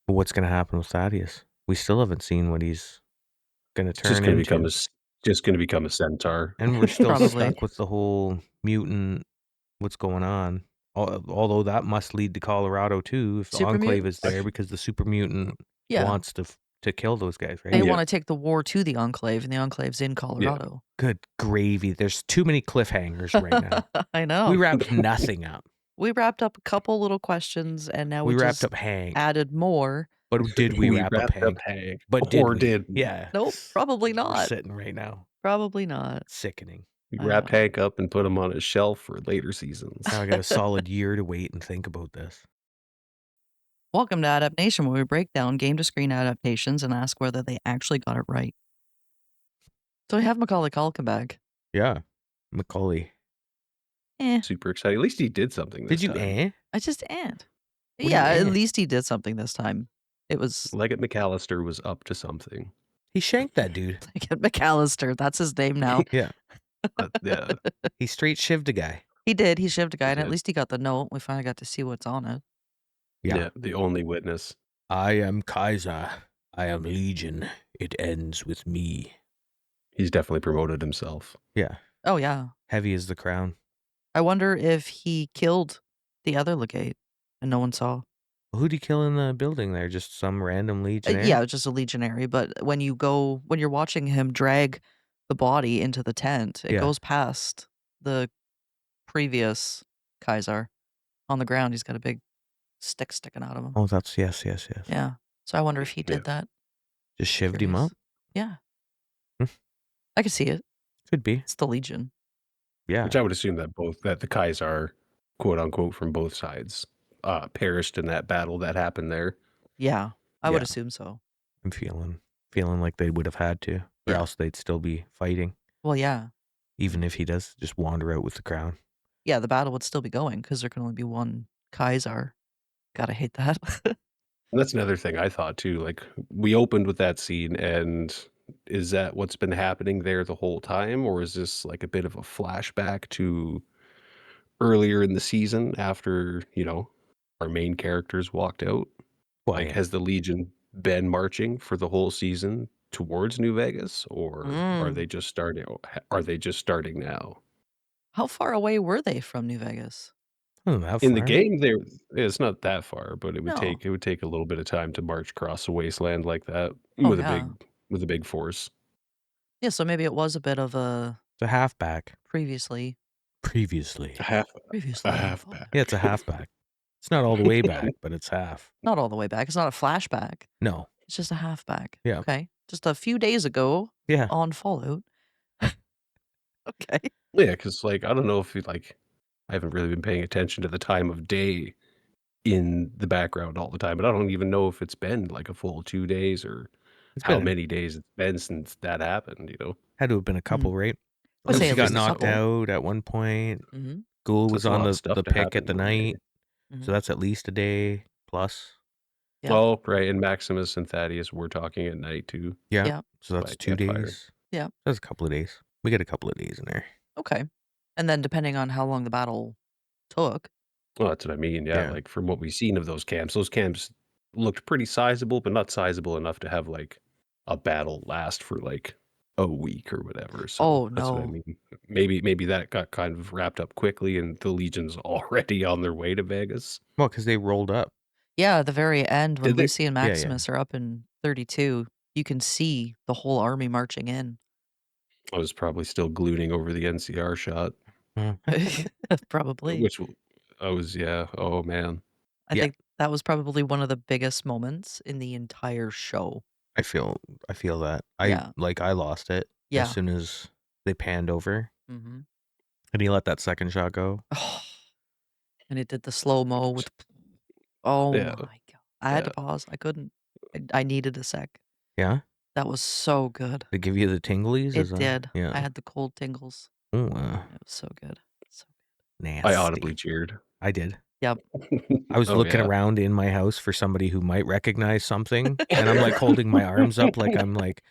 But what's going to happen with Thaddeus? We still haven't seen what he's going to It's just turn going to into. become a centaur. And we're still Probably. stuck with the whole mutant, what's going on. Although that must lead to Colorado too, if the Super Enclave mutants? is there, because the super mutant Yeah. wants to kill those guys, right? They Yeah. want to take the war to the Enclave, and the Enclave's in Colorado. Good gravy. There's too many cliffhangers right now. I know. We wrapped nothing up. We wrapped up a couple little questions, and now We we wrapped just up Hank. added more. But did we wrap up wrapped Hank? But did or we? did Yeah. Nope, probably We're not. sitting right now. Probably not. Sickening. we I wrapped know. Hank up and put him on a shelf for later seasons? Now I got a solid year to wait and think about this. Welcome to Adapnation, where we break down game-to-screen adaptations and ask whether they actually got it right. So we have Macaulay Culkin back. Yeah. Macaulay. Super excited. At least he did something this Did you time. I just and. What do Yeah, you at mean? least he did something this time. It was Leggett McAllister was up to something. He shanked that dude. like McAllister. That's his name now. Yeah. Yeah. He straight shivved a guy. He did. He shivved a guy, He and at did. least he got the note. We finally got to see what's on it. Yeah. The only witness. I am Kaiser. I am Legion. It ends with me. He's definitely promoted himself. Yeah. Oh, yeah. Heavy as the crown. I wonder if he killed the other legate and no one saw. Who'd he kill in the building there? Just some random legionnaire? Yeah, just a legionary. But when you're watching him drag the body into the tent, it Yeah. goes past the previous Kaiser on the ground. He's got a big stick sticking out of him. Oh, that's yes. Yeah. So I wonder if he did that. Just shivved him up? Yeah. Hmm. I could see it. Could be. It's the Legion. Yeah. Which I would assume that the Kaiser, quote unquote, from both sides, perished in that battle that happened there. Yeah. I would Yeah. assume so. I'm feeling like they would have had to, or Yeah. else they'd still be fighting, Well, yeah. even if he does just wander out with the crown. Yeah, the battle would still be going because there can only be one Kaiser. Gotta hate that. And that's another thing I thought too. Like, we opened with that scene, and is that what's been happening there the whole time, or is this like a bit of a flashback to earlier in the season after, our main characters walked out? Well, Like, has the Legion been marching for the whole season towards New Vegas, or are they just starting? Are they just starting now? How far away were they from New Vegas? In the game, it's not that far, but it would No. take a little bit of time to march across a wasteland like that Oh, with yeah. a big force. Yeah, so maybe it was a bit of a It's a halfback. previously. Previously. A half Previously. back. Yeah, it's a halfback. It's not all the way back, but it's half. Not all the way back. It's not a flashback. No. It's just a halfback. Yeah. Okay. Just a few days ago Yeah. on Fallout. Okay. Yeah, because I don't know if I haven't really been paying attention to the time of day in the background all the time, but I don't even know if it's been like a full 2 days or many days it's been since that happened. Had to have been a couple, right? I would say He at got least a knocked couple. out at one point. Mhm. Ghoul was That's a on lot of stuff the to pick at happen the in one day. night. So that's at least a day plus. Yeah. Oh, right. And Maximus and Thaddeus were talking at night too. Yeah. Yeah. So that's By 2 campfire. days. Yeah. That's a couple of days. We get a couple of days in there. Okay. And then depending on how long the battle took. Well, that's what I mean. Yeah, Yeah. like from what we've seen of those camps looked pretty sizable, but not sizable enough to have like a battle last for like a week or whatever. So Oh, that's what I no. mean. Maybe that got kind of wrapped up quickly, and the Legion's already on their way to Vegas. Well, because they rolled up. Yeah, at the very end, when Did they? Lucy and Yeah, yeah. Maximus are up in 32, you can see the whole army marching in. I was probably still glooning over the NCR shot, Probably. which I was. Yeah. Oh man. I Yeah. think that was probably one of the biggest moments in the entire show. I feel that. Yeah. I lost it Yeah. as soon as they panned over Mm-hmm. and he let that second shot go. Oh, and it did the slow-mo with... Oh, Yeah. my God. I had to Yeah. pause. I couldn't. I needed a sec. Yeah? That was so good. Did it give you the tinglies? It did. Yeah. I had the cold tingles. Oh, It was so good. So good. nasty. I audibly cheered. I did. Yep. I was Oh, looking yeah. around in my house for somebody who might recognize something, and I'm like holding my arms up like I'm like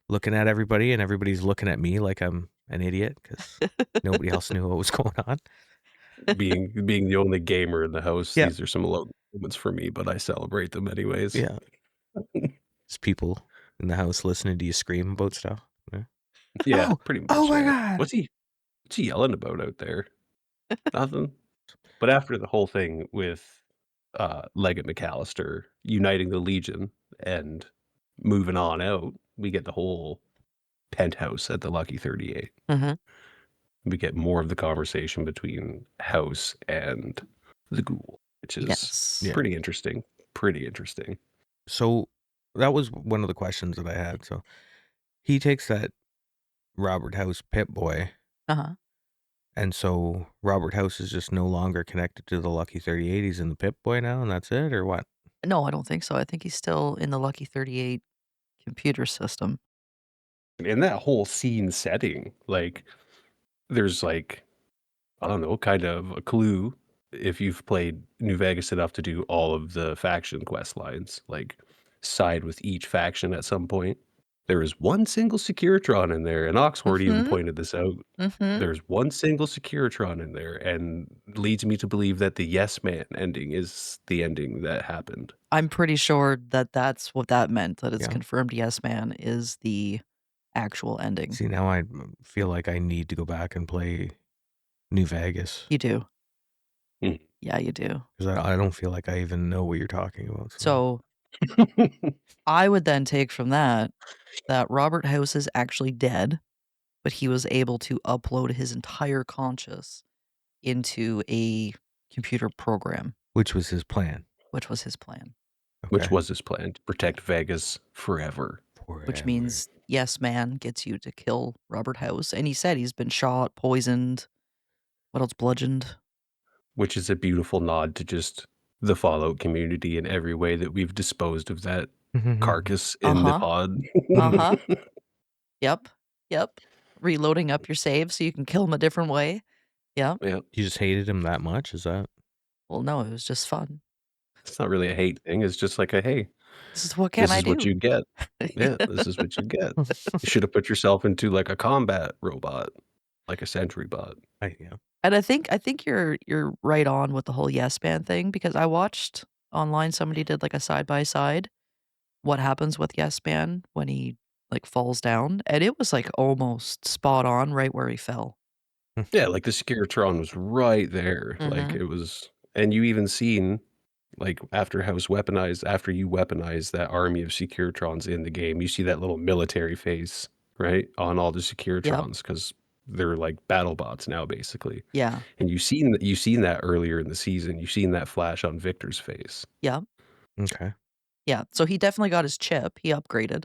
looking at everybody, and everybody's looking at me like I'm an idiot because nobody else knew what was going on. Being the only gamer in the house, Yeah. these are some low moments for me, but I celebrate them anyways. Yeah. Just people in the house listening to you scream about stuff. Yeah, Oh, pretty much. oh my yeah. God. What's he yelling about out there? Nothing. But after the whole thing with Leggett McAllister uniting the Legion and moving on out, we get the whole penthouse at the Lucky 38. Mm-hmm. We get more of the conversation between House and the Ghoul, which is Yes. pretty interesting. Pretty interesting. So that was one of the questions that I had. So he takes that Robert House Pip Boy, Uh-huh. and so Robert House is just no longer connected to the Lucky 38. He's in the Pip Boy now, and that's it, or what? No, I don't think so. I think he's still in the Lucky 38 computer system. In that whole scene setting, like, there's like, I don't know, kind of a clue if you've played New Vegas enough to do all of the faction quest lines, like side with each faction at some point. There is one single Securitron in there, and Oxford even Mhm. pointed this out. Mm-hmm. There's one single Securitron in there, and leads me to believe that the Yes Man ending is the ending that happened. I'm pretty sure that that's what that meant, that it's Yeah. confirmed Yes Man is the actual ending. See, now I feel like I need to go back and play New Vegas You do. Hmm. Yeah, you do. because I don't feel like I even know what you're talking about. So I would then take from that Robert House is actually dead, but he was able to upload his entire conscious into a computer program, which was his plan? which was his plan. Which Okay. was his plan, to protect Vegas forever. Which Forever. means Yes Man gets you to kill Robert House. And he said he's been shot, poisoned, what else, bludgeoned. Which is a beautiful nod to just the Fallout community in every way that we've disposed of that carcass in the Uh-huh. pod. Uh-huh. Yep. Yep. Reloading up your save so you can kill him a different way. Yep. Yeah, You just hated him that much? Is that? Well, no, it was just fun. it's not really a hate thing. It's just like a, hey, This is what can I do? what you get. Yeah, this is what you get. You should have put yourself into like a combat robot, like a sentry bot. Yeah. And I think you're right on with the whole Yes Man thing, because I watched online somebody did like a side by side what happens with Yes Man when he like falls down, and it was like almost spot on right where he fell. Yeah, like the Securitron was right there. Like Mhm. it was, and you even seen like after you weaponize that army of Securitrons in the game, you see that little military face, right, on all the Securitrons because they're like battle bots now, basically. Yeah. And you've seen that earlier in the season. You've seen that flash on Victor's face. Yeah. Okay. Yeah. So he definitely got his chip. He upgraded.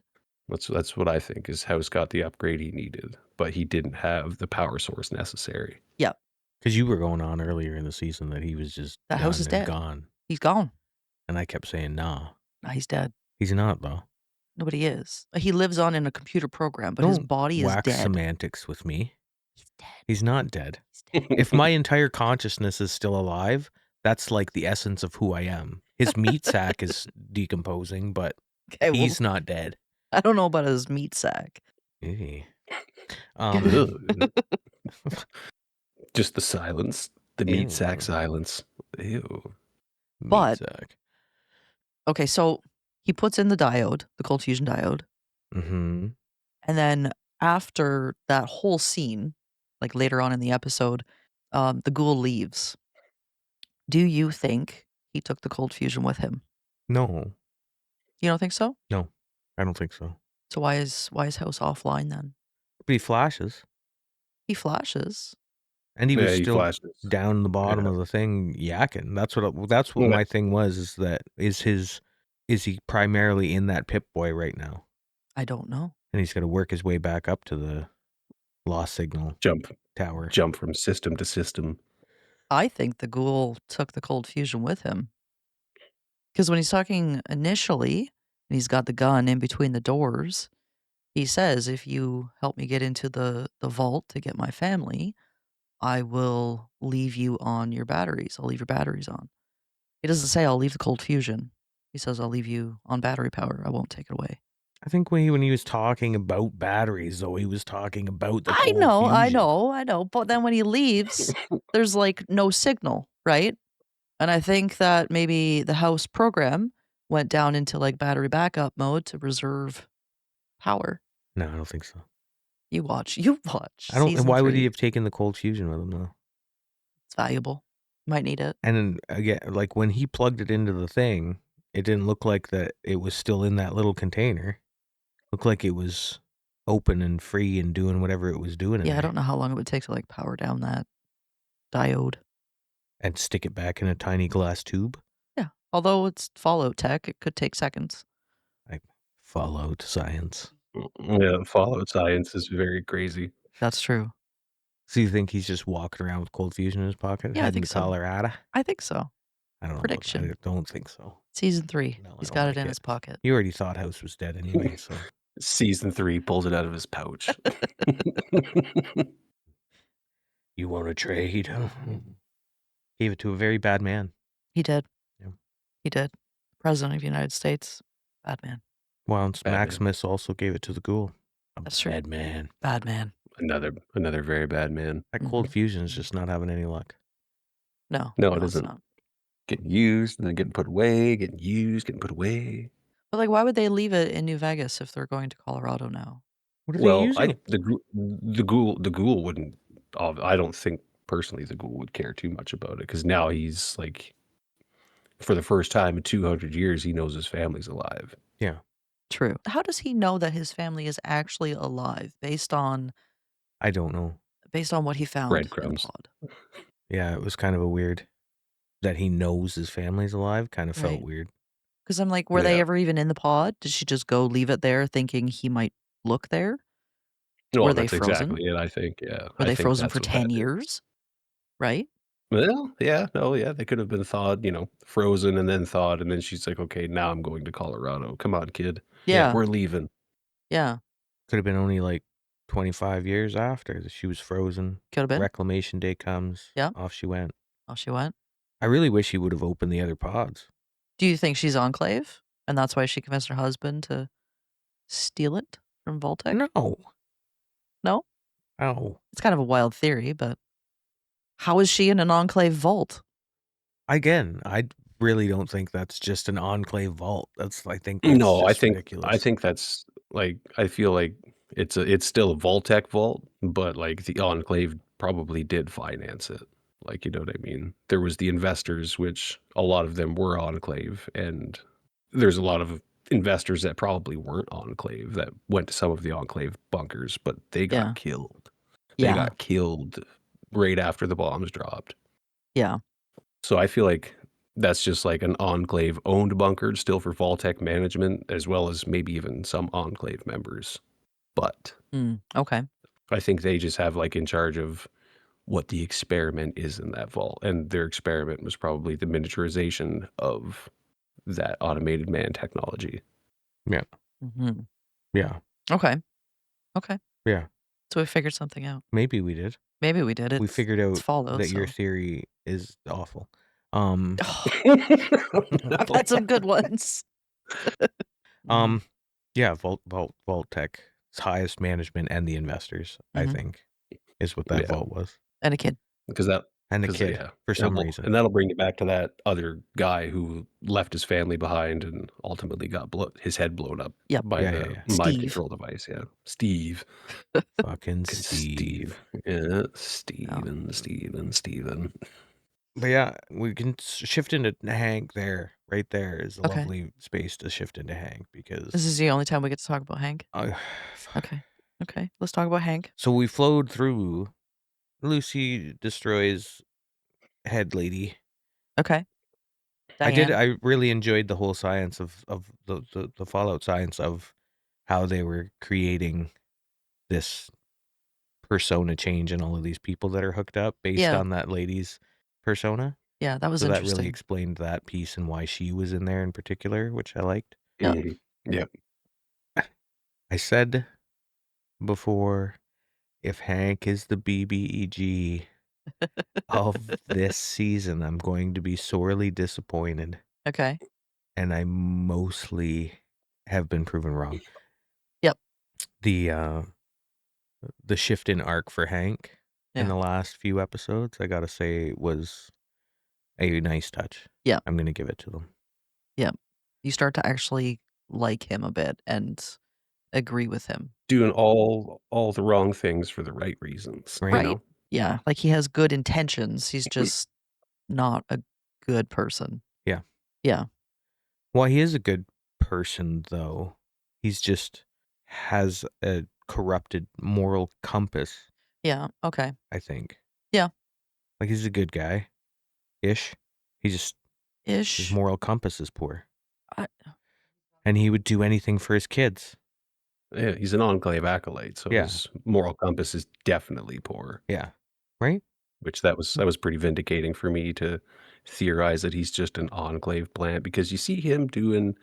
That's what I think is House got the upgrade he needed, but he didn't have the power source necessary. Yeah. Because you were going on earlier in the season that he was just That house is done and dead. gone, He's gone. and I kept saying, "Nah, Nah, he's dead. he's not though." Nobody is. He lives on in a computer program, but his Don't body is wax dead. semantics with me. He's dead. He's not dead. He's dead. If my entire consciousness is still alive, that's like the essence of who I am. His meat sack is decomposing, but Okay, well, he's not dead. I don't know about his meat sack. Eh. Ugh. Just the silence, the meat Ew. sack silence. Ew. Meat But- sack. Okay, so he puts in the diode, the cold fusion diode, Mm-hmm. and then after that whole scene, like later on in the episode, the ghoul leaves. Do you think he took the cold fusion with him? No, You don't think so? I don't think so. So why is House offline then? But he flashes, He flashes. and he was He still flashes. down the bottom Yeah. of the thing yakking. That's what Yeah. my thing was. Is he primarily in that Pip Boy right now, I don't know. and he's got to work his way back up to the lost signal Jump tower. from system to system. I think the ghoul took the cold fusion with him. Because when he's talking initially, and he's got the gun in between the doors, he says, if you help me get into the vault to get my family, I will leave you on your batteries. I'll leave your batteries on. He doesn't say, I'll leave the cold fusion. He says, I'll leave you on battery power. I won't take it away. I think when he was talking about batteries, though, he was talking about the I cold know. But then when he leaves, there's like no signal, right? And I think that maybe the house program went down into like battery backup mode to reserve power. No, I don't think so. You watch I don't. season Why would he 3. have taken the cold fusion with him though? It's valuable. Might need it. And then again, like when he plugged it into the thing, it didn't look like that it was still in that little container. Looked like it was open and free and doing whatever it was doing in Yeah, I there. don't know how long it would take to like power down that diode. And stick it back in a tiny glass tube. Yeah. Although it's Fallout tech, it could take seconds. Like Fallout science. Yeah, Fallout science is very crazy. That's true. So you think he's just walking around with cold fusion in his pocket, Yeah, I heading think to so. Colorado? I think so. I don't know. Prediction. I don't think so. Season 3. No, I He's don't got like it in his pocket. He already thought House was dead anyway, so. Season 3 pulls it out of his pouch. You want to trade? Gave it to a very bad man. He did. Yeah. He did. President of the United States. Bad man. Once Bad man. Maximus also gave it to the ghoul. That's true. Bad man. Bad man. Another very bad man. That cold fusion is just not having any luck. No. No, it it's isn't. not. Getting used and then getting put away, getting used, getting put away. But like, why would they leave it in New Vegas if they're going to Colorado now? What are they Well, using it? the ghoul wouldn't. I don't think personally the ghoul would care too much about it because now he's like, for the first time in 200 years, he knows his family's alive. Yeah. True. How does he know that his family is actually alive based on I don't know. what he found in the Breadcrumbs. pod? Yeah, it was kind of a weird that he knows his family's alive. Kind of felt Right. weird. Because I'm like, were they Yeah. ever even in the pod? Did she just go leave it there thinking he might look there? Well, Were they that's frozen? exactly it. I think. Yeah. Were I they think frozen that's for what 10 that is. years? Right? Well, yeah, no, yeah, they could have been thawed, frozen and then thawed, and then she's like, "Okay, now I'm going to Colorado. Come on, kid. Yeah. We're leaving." Yeah. Could have been only like 25 years after that she was frozen. Could have been. Reclamation day comes. Yeah. Off she went. Off she went. I really wish he would have opened the other pods. Do you think she's Enclave? And that's why she convinced her husband to steal it from Voltec? No. No? Oh. It's kind of a wild theory, but how is she in an Enclave vault? Again, I really don't think that's just an Enclave vault. I think that's No, I just think ridiculous. that's like I feel like it's still a Voltec vault, but like the Enclave probably did finance it. Like, you know what I mean? There was the investors, which a lot of them were Enclave, and there's a lot of investors that probably weren't Enclave that went to some of the Enclave bunkers, but they got Yeah. killed. Yeah. They got killed right after the bombs dropped. Yeah. So I feel like that's just like an Enclave owned bunker still for Voltec management, as well as maybe even some Enclave members. But Okay. I think they just have like in charge of what the experiment is in that vault. And their experiment was probably the miniaturization of that automated man technology. Yeah. Mm-hmm. Yeah. Okay. Okay. Yeah. So we figured something out. Maybe we did. Maybe we did. We figured out Fallout, that your so. theory is awful. I've had some good ones. Yeah, Voltec's highest management and the investors, I think, is what that vault was. And a kid. Because that And a kid, for some reason. And that'll bring you back to that other guy who left his family behind and ultimately got his head blown up by the mind Steve. control device. Yeah, Steve. Fucking Steve. Yeah, Steven. But yeah, we can shift into Hank there. Right there is a lovely space to shift into Hank because... This is the only time we get to talk about Hank? Okay. Okay, let's talk about Hank. So we flowed through... Lucy destroys head lady. Okay. Diane. I really enjoyed the whole science of the Fallout science of how they were creating this persona change in all of these people that are hooked up based on that lady's persona. Yeah, that was so interesting. That really explained that piece and why she was in there in particular, which I liked. Yep. Yep. I said before, if Hank is the BBEG of this season, I'm going to be sorely disappointed. Okay. And I mostly have been proven wrong. Yep. The shift in arc for Hank in the last few episodes, I gotta say, was a nice touch. Yeah. I'm gonna give it to them. Yep. You start to actually like him a bit and agree with him. Doing all the wrong things for the right reasons, you Right. Right. know? Yeah, like, he has good intentions, he's just not a good person. Yeah. Yeah. Well, he is a good person, though. He's just has a corrupted moral compass, Yeah, okay. I think. Yeah. Like, he's a good guy-ish. His Ish. moral compass is poor. I And he would do anything for his kids. Yeah, he's an Enclave acolyte, so Yeah. his moral compass is definitely poor. Yeah. Right? Which that was pretty vindicating for me to theorize that he's just an Enclave plant, because you see him doing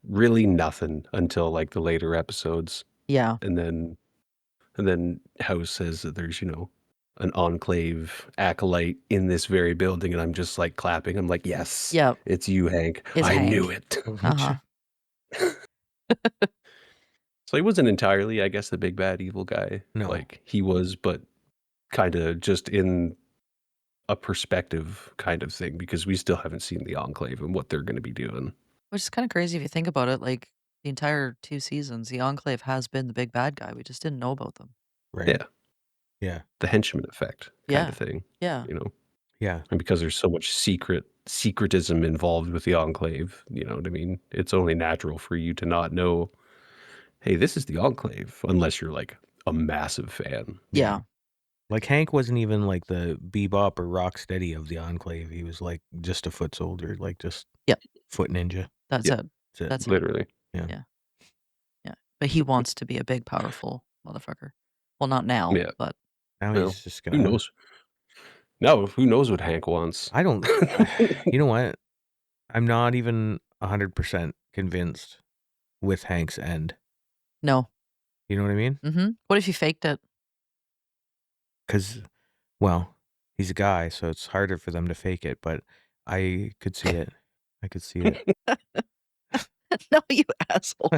really nothing until, like, the later episodes, Yeah. and then House says that there's, an Enclave acolyte in this very building, and I'm just, like, clapping. I'm like, "Yes, Yep. it's you, Hank. It's I knew Hank. it." Uh-huh. So he wasn't entirely, I guess, the big bad evil guy. No. Like, he was, but kinda just in a perspective kind of thing, because we still haven't seen the Enclave and what they're gonna be doing. Which is kinda crazy if you think about it, like, the entire 2 seasons, the Enclave has been the big bad guy, we just didn't know about them. Right. Yeah. Yeah. The henchman effect kind of Yeah. thing, Yeah. you know? Yeah. And because there's so much secretism involved with the Enclave, you know what I mean? It's only natural for you to not know, "Hey, this is the Enclave," unless you're, like, a massive fan. Yeah. Like, Hank wasn't even, like, the Bebop or Rocksteady of the Enclave. He was, like, just a foot soldier, like, just Yep. foot ninja. That's Yep. it. That's it. That's it. Literally. Yeah. Yeah. Yeah. But he wants to be a big, powerful motherfucker. Well, not now, Yeah. but Now Well, he's just who gonna... knows? No, who knows what Hank wants? I don't... You know what? I'm not even 100% convinced with Hank's end. no. You know what I mean? Mhm. What if you faked it? Because, well, he's a guy, so it's harder for them to fake it, but I could see it. I could see it. No, you asshole.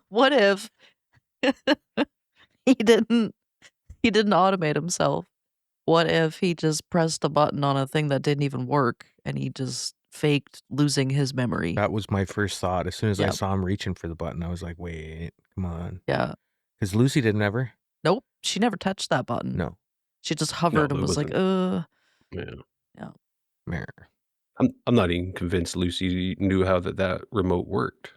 What if he didn't automate himself? What if he just pressed a button on a thing that didn't even work and he just faked losing his memory? That was my first thought. As soon as I Yep. saw him reaching for the button, I was like, wait, come on. Yeah. Because Lucy didn't ever. Nope, she never touched that button. No. She just No, hovered and it was like, wasn't. Yeah. Yeah. Meh. I'm not even convinced Lucy knew how that remote worked.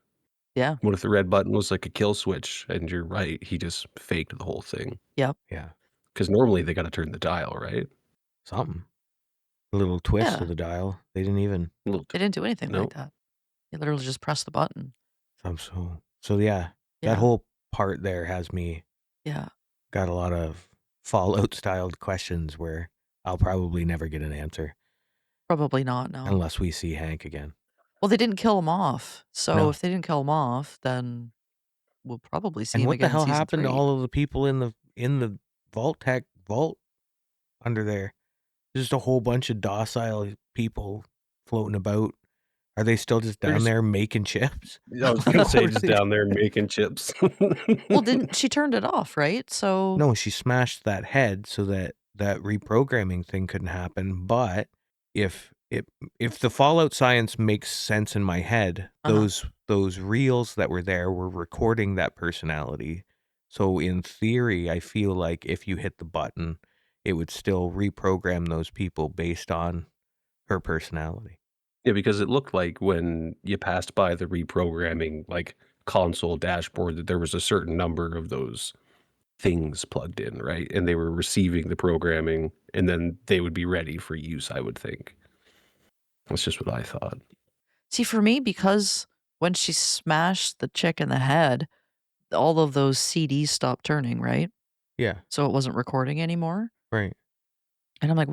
Yeah. What if the red button was like a kill switch? And you're right, he just faked the whole thing. Yep. Yeah. Because normally they got to turn the dial, right? Something. A little twist Yeah. of the dial. They didn't even. A little They didn't do anything like Nope. that. They literally just pressed the button. So yeah, Yeah. that whole part there has me Yeah. got a lot of Fallout styled questions where I'll probably never get an answer Probably not, no. unless we see Hank again. Well, they didn't kill him off. So No. if they didn't kill him off, then we'll probably see And him what the again in hell season happened 3. to all of the people in the vault under there? Just a whole bunch of docile people floating about. Are they still just down There's- there making chips? I was gonna say Or just they- down there making chips. Well, didn't she turned it off, right? So No, she smashed that head so that reprogramming thing couldn't happen. But if the Fallout science makes sense in my head, Uh-huh. those reels that were there were recording that personality. So in theory, I feel like if you hit the button, it would still reprogram those people based on her personality. Yeah, because it looked like when you passed by the reprogramming, like, console dashboard, that there was a certain number of those things plugged in, right? And they were receiving the programming, and then they would be ready for use, I would think. That's just what I thought. see, for me, because when she smashed the chick in the head, all of those CDs stopped turning, right? Yeah, So it wasn't recording anymore. right. And I'm like,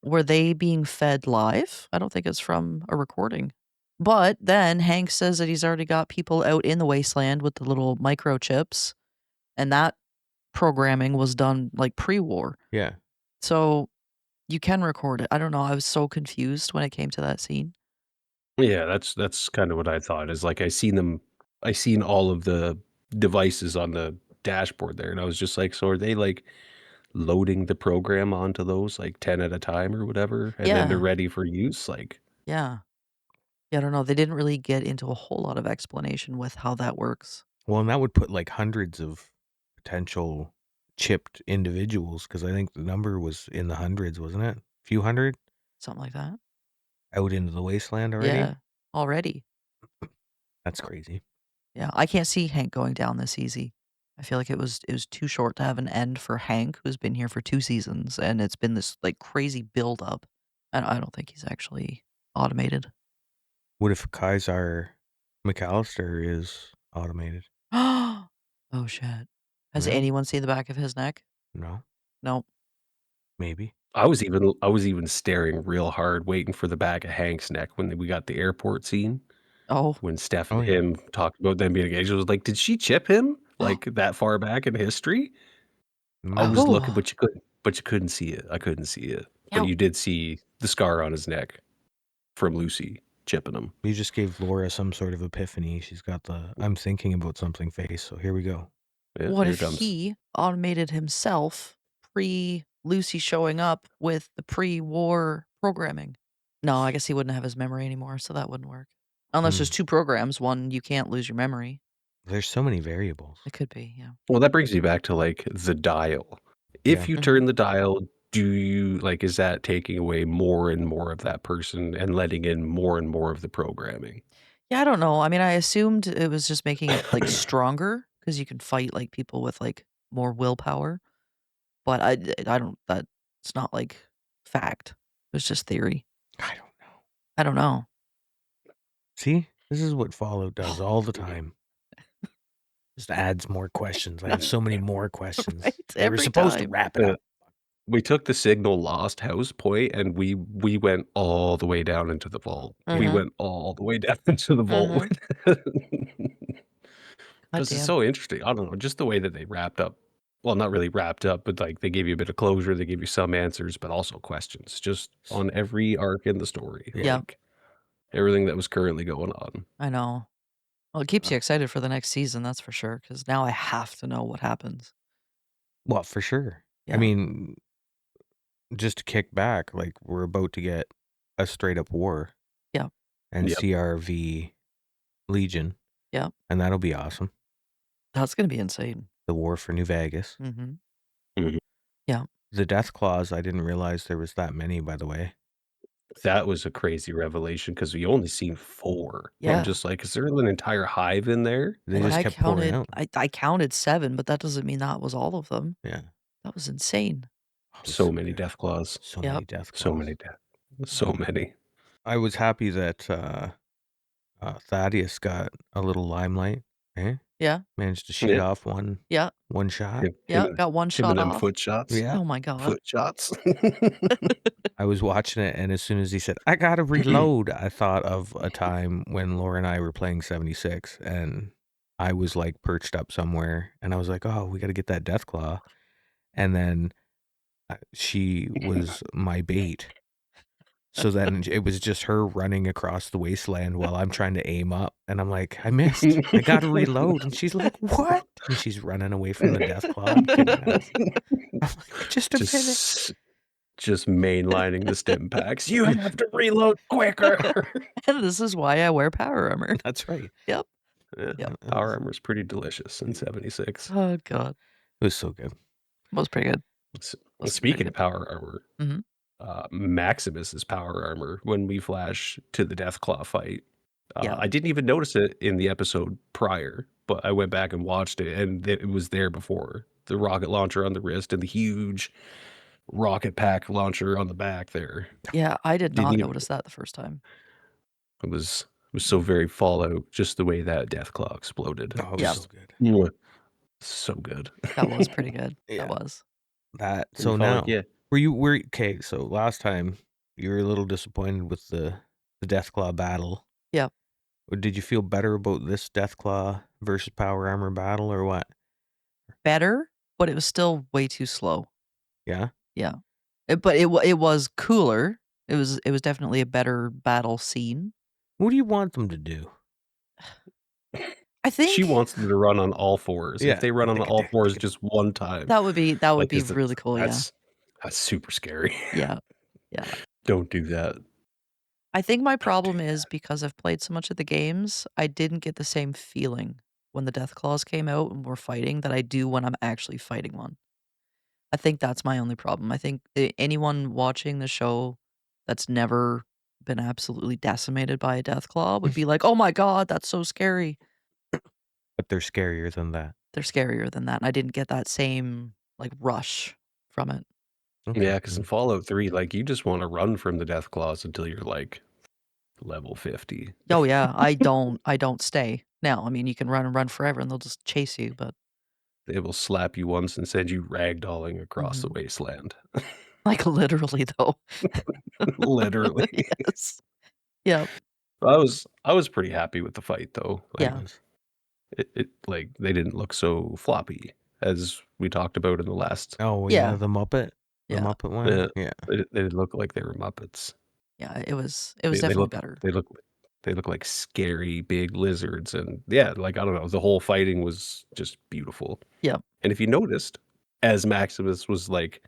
were they being fed live? I don't think it's from a recording. But then Hank says that he's already got people out in the wasteland with the little microchips, and that programming was done like pre-war. Yeah. So you can record it. I don't know. I was so confused when it came to that scene. Yeah, that's kind of what I thought. Is like I seen all of the devices on the dashboard there, and I was just like, so are they like loading the program onto those like 10 at a time or whatever, and then they're Yeah. ready for use? Like, Yeah. Yeah, I don't know. They didn't really get into a whole lot of explanation with how that works. Well, and that would put like hundreds of potential chipped individuals, because I think the number was in the hundreds, wasn't it? A few hundred Something like that. out into the wasteland already? Yeah, already. That's crazy. Yeah, I can't see Hank going down this easy. I feel like it was too short to have an end for Hank, who's been here for 2 seasons, and it's been this, like, crazy buildup. I don't think he's actually automated. What if Kaiser McAllister is automated? Oh, shit. Has Yeah. anyone seen the back of his neck? No, Nope. maybe. I was even staring real hard, waiting for the back of Hank's neck when we got the airport scene. Oh. When Steph Oh, and yeah. him talked about them being engaged, I was like, did she chip him like that far back in history? I was No. looking, but you couldn't see it. I couldn't see it. But Yeah. you did see the scar on his neck from Lucy chipping him. You just gave Laura some sort of epiphany. She's got the I'm thinking about something face, so here we go. Yeah, What here if it comes. he automated himself pre-Lucy showing up with the pre-war programming? No, I guess he wouldn't have his memory anymore, so that wouldn't work. Unless there's 2 programs, one, you can't lose your memory. There's so many variables. It could be, yeah. Well, that brings me back to like the dial. If Yeah. you turn the dial, do you like, is that taking away more and more of that person and letting in more and more of the programming? Yeah, I don't know. I mean, I assumed it was just making it, like, stronger because you can fight, like, people with, like, more willpower, but I don't that's not, like, fact. It's just theory. I don't know. I don't know. See? This is what Fallout does all the time. Just adds more questions. I have so many more questions. Right? They were Every supposed to time. wrap it up. We took the signal lost house point and we went all the way down into the vault. We Mhm. went all the way down into the vault. Because it's Goddamn. so interesting. I don't know, just the way that they wrapped up. Well, not really wrapped up, but like they gave you a bit of closure. They gave you some answers, but also questions just on every arc in the story. Yeah. Like everything that was currently going on. I know. Well, it keeps you excited for the next season, that's for sure, because now I have to know what happens. Well, for sure. Yeah. I mean, just to kick back, like we're about to get a straight up war. Yeah. And Yep. CRV Legion. Yeah. And that'll be awesome. That's gonna be insane. The war for New Vegas. Mhm. Mhm. Yeah. The Death Claws, I didn't realize there was that many, by the way. That was a crazy revelation because we only seen 4. Yeah. I'm just like, is there an entire hive in there? They Like, just kept pouring out. I counted 7, but that doesn't mean that was all of them. Yeah. That was insane. Oh, it was So many good. death claws. So Yep. many Death Claws. So many death. So many. I was happy that Thaddeus got a little limelight. Eh? Yeah. Managed to shoot Yeah. off one Yeah. shot. Yeah. Got one Him shot and them off. foot shots. Yeah. Oh my god. Foot shots. I was watching it, and as soon as he said, I gotta reload, I thought of a time when Laura and I were playing 76, and I was like perched up somewhere, and I was like, oh, we gotta get that Death Claw. And then she was my bait. So then it was just her running across the wasteland while I'm trying to aim up. And I'm like, I missed. I gotta reload. And she's like, what? And she's running away from the Death Claw. I'm kidding us. I'm like, just a minute. Just mainlining the stim packs. You have to reload quicker. And this is why I wear power armor. That's right. Yep. Yeah, Yep. Power armor's pretty delicious in 76. Oh god. It was so good. Was pretty good. Was Speaking pretty of power armor, Mhm. Maximus's power armor when we flash to the Deathclaw fight. Yeah. I didn't even notice it in the episode prior, but I went back and watched it, and it was there before. The rocket launcher on the wrist and the huge rocket pack launcher on the back there. Yeah, I did not Didn't even- notice that the first time. It was so very Fallout, just the way that Deathclaw exploded. Oh, it was Yeah. so good. Mwah. So good. That was pretty good. Yeah. That was. That And so you felt now like, yeah, were okay, so last time you were a little disappointed with the Deathclaw battle. Yeah. Or did you feel better about this Deathclaw versus power armor battle or what? Better, but it was still way too slow. Yeah? Yeah. But it was cooler. It was definitely a better battle scene. What do you want them to do? I think she wants them to run on all fours. Yeah. If they run on all fours just one time, that would be like, is really cool, yeah. That's super scary. Yeah. Yeah. Don't do that. I think my problem is because I've played so much of the games, I didn't get the same feeling when the death claws came out and we're fighting that I do when I'm actually fighting one. I think that's my only problem. I think anyone watching the show that's never been absolutely decimated by a death claw would be like, "Oh my god, that's so scary." But they're scarier than that. They're scarier than that, and I didn't get that same, like, rush from it. Okay. Yeah, because in Fallout 3, like, you just wanna run from the death claws until you're, like, level 50. Oh, yeah, I don't stay. Now, I mean, you can run and run forever, and they'll just chase you, but They will slap you once and send you ragdolling across the Mhm. wasteland. Like, literally, though. Literally. Yes. Yep. I was pretty happy with the fight, though. Like, Yeah. like, they didn't look so floppy as we talked about in the last. Oh, yeah, Yeah. the Muppet Yeah. one? Yeah. They didn't look like they were Muppets. Yeah, it was They definitely look better. they look like scary big lizards, and yeah, like, I don't know, the whole fighting was just beautiful. Yep. And if you noticed, as Maximus was, like,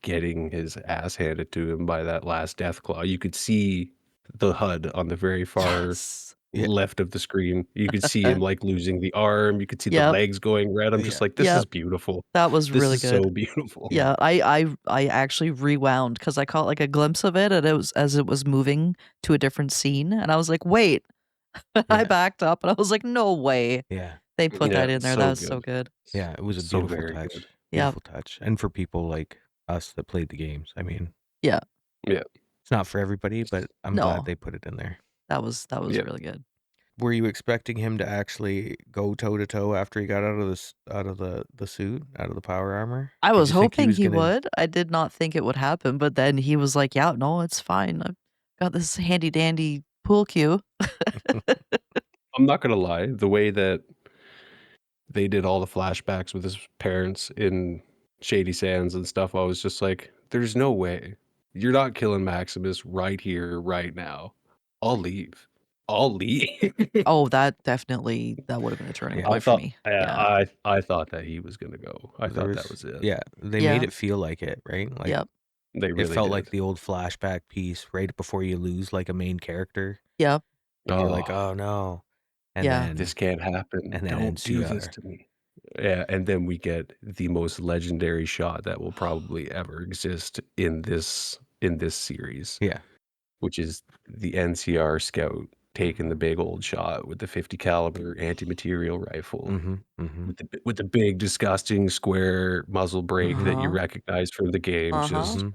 getting his ass handed to him by that last death claw, you could see the HUD on the very far Yes. Yeah. left of the screen. You could see him, like, losing the arm, you could see the Yep. legs going red. I'm just Yeah. like, "This Yep. is beautiful. That was This really is so good. beautiful." Yeah, I actually rewound because I caught, like, a glimpse of it, and it was as it was moving to a different scene, and I was like, "Wait." I Yeah. backed up, and I was like, "No way." Yeah. They put Yeah, that in there, that so was so good. good. Yeah, it was a So beautiful very touch. good. Yep. Beautiful touch. And for people like us that played the games, I mean, Yeah. Yeah. it's not for everybody, but I'm glad No. they put it in there. That was Yeah. really good. Were you expecting him to actually go toe to toe after he got out of the suit, out of the power armor? I Did was you think hoping he gonna? would. I did not think it would happen, but then he was like, "Yeah, no, it's fine. I've got this handy dandy pool cue." I'm not gonna lie, the way that they did all the flashbacks with his parents in Shady Sands and stuff, I was just like, "There's no way. You're not killing Maximus right here, right now. I'll leave. I'll leave." Oh, that would have been a turning Yeah. I point for thought me. yeah, Yeah. I thought that he was gonna go. I There thought that was was it. Yeah, they made Yeah. it feel like it, right? Like Yep. They it really felt did. like the old flashback piece right before you lose like a main character. Yep. You're like, Oh, "Oh no." And Yeah. then this can't happen. and then Don't do this NCR. to me. Yeah, and then we get the most legendary shot that will probably ever exist in this series, Yeah. which is the NCR scout taking the big old shot with the 50 caliber anti-material rifle Mhm. Mhm. with the big disgusting square muzzle brake that you Uh-huh. recognize from the game. Uh-huh. Just Mhm.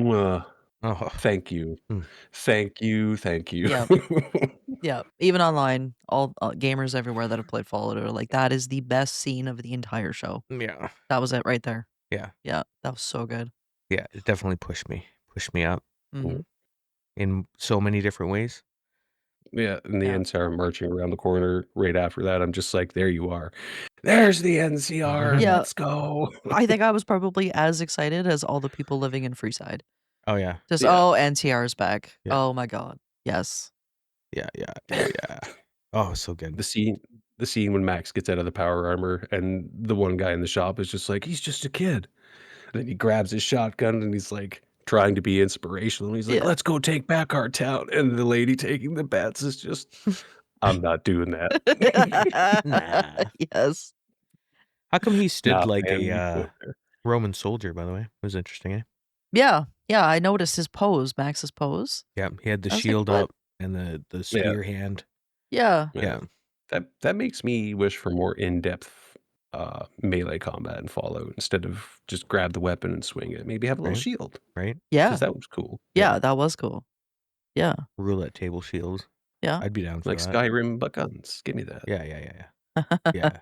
mwah, Oh. thank you. Mm. Thank you. Thank you. Yep. Yep. Even online, all gamers everywhere that have played Fallout are like, "That is the best scene of the entire show." Yeah. That was it right there. Yeah. Yeah, that was so good. Yeah, it definitely pushed me up Mhm. in so many different ways. Yeah, and the Yeah. NCR marching around the corner right after that, I'm just like, "There you are. There's the NCR, Yeah. let's go." I think I was probably as excited as all the people living in Freeside. Oh yeah. Just, Yeah. "Oh, NTR's back. Yeah. Oh my god. Yes." Yeah, yeah, yeah, yeah. Oh, so good. The scene when Max gets out of the power armor and the one guy in the shop is just like, "He's just a kid." Then he grabs his shotgun and he's, like, trying to be inspirational, he's like, Yeah. "Let's go take back our town," and the lady taking the bets is just, "I'm not doing that." Nah. Yes. How come he stood "Nah, like man, you a go there." Roman soldier, by the way? It was interesting, eh? Yeah. Yeah, I noticed his pose, Max's pose. Yeah, he had the I was like, shield "What?" up and the Yeah, spear hand. Yeah. yeah. Yeah, That makes me wish for more in-depth, melee combat in Fallout instead of just grab the weapon and swing it. Maybe have a little right? shield Right? Yeah. because that was cool. Yeah, that was cool. Yeah. Roulette table shields. Yeah. I'd be down for Like that. Skyrim, but guns. Give me that. Yeah, yeah, yeah, yeah. Yeah.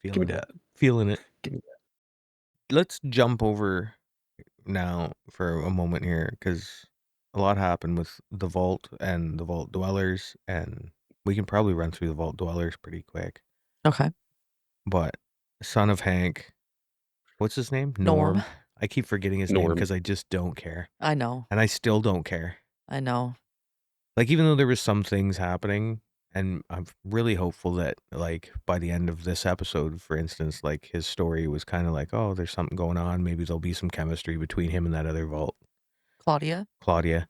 Give me Feeling it. that. Feeling it. Give me that. Let's jump over now for a moment here because a lot happened with the vault and the vault dwellers, and we can probably run through the vault dwellers pretty quick. Okay. But son of Hank, what's his name? Norm. I keep forgetting his name Norm. because I just don't care, I know. and I still don't care. I know. Like even though there was some things happening, and I'm really hopeful that like by the end of this episode, for instance, like his story was kind of like, oh, there's something going on. Maybe there'll be some chemistry between him and that other vault, Claudia? Claudia.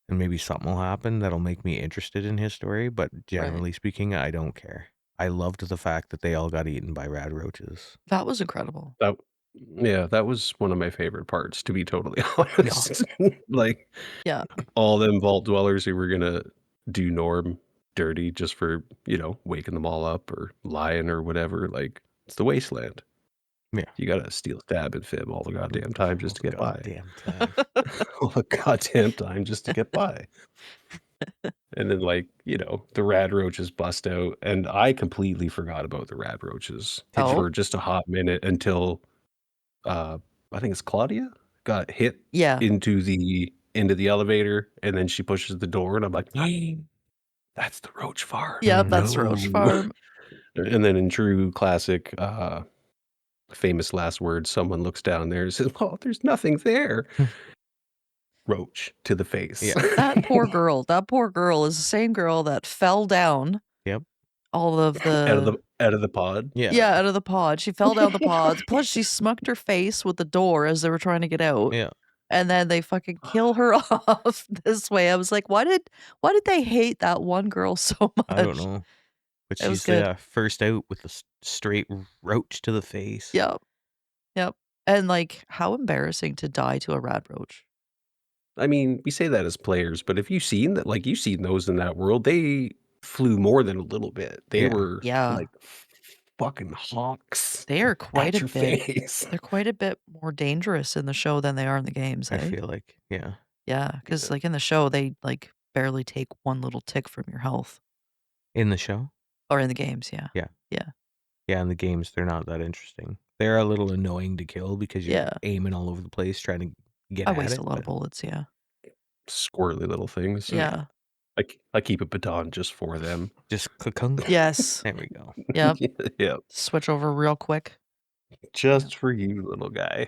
and maybe something will happen that'll make me interested in his story, but Right. generally speaking, I don't care. I loved the fact that they all got eaten by rad roaches. That was incredible. That was one of my favorite parts, to be totally Yeah. honest. Like, Yeah. all them vault dwellers who were gonna do Norm dirty just for, waking them all up or lying or whatever, like, it's the wasteland. Yeah. You gotta steal, stab, and fib all the goddamn time just to get by. Goddamn time. All the goddamn time just to get by. And then, like, the rad roaches bust out, and I completely forgot about the rad roaches Oh? for just a hot minute until, I think it's Claudia got hit Yeah. into the elevator, and then she pushes the door, and I'm like, that's the roach farm. Yep, that's Roach No. Farm. And then in true classic, famous last words, someone looks down there and says, well, there's nothing there. Roach to the face. Yeah. That poor girl. That poor girl is the same girl that fell down Yep. all of the out of the pod. yeah, out of the pod. She fell down the pods. Plus, she smucked her face with the door as they were trying to get out. Yeah. And then they fucking kill her off this way. I was like, why did they hate that one girl so much? I don't know. But It was she's good. first out with the straight roach to the face. Yep. Yep. And like, how embarrassing to die to a rad roach. I mean, we say that as players, but if you've seen that, like, you've seen those in that world, they flew more than a little bit. They Yeah. were Yeah. like fucking hawks They are quite at a your bit. face. They're quite a bit more dangerous in the show than they are in the games, I eh? feel like, yeah. Yeah, because like in the show, they like barely take one little tick from your health. In the show? Or in the games, yeah. Yeah. Yeah. Yeah, in the games, they're not that interesting. They're a little annoying to kill because you're Yeah. aiming all over the place trying to get I at waste it. a lot of but bullets, yeah. Squirrely little things. Yeah. I keep a baton just for them. Just click. Yes. There we go. Yep. Yep. Switch over real quick. Just for you, little guy.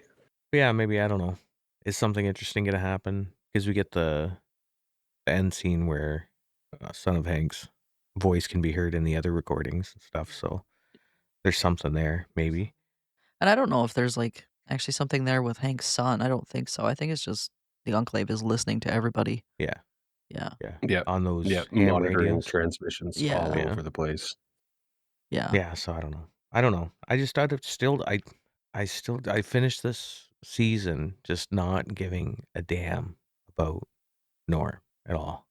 But yeah, maybe, I don't know. Is something interesting going to happen? Because we get the end scene where Son of Hank's voice can be heard in the other recordings and stuff. So there's something there, maybe. And I don't know if there's like actually something there with Hank's son. I don't think so. I think it's just the Enclave is listening to everybody. Yeah. Yeah. Yeah. Yeah. On those Yeah. ham Monitoring radios. transmissions Yeah. all Yeah. over the place. Yeah. Yeah. So I don't know. I just thought I finished this season just not giving a damn about Norm at all.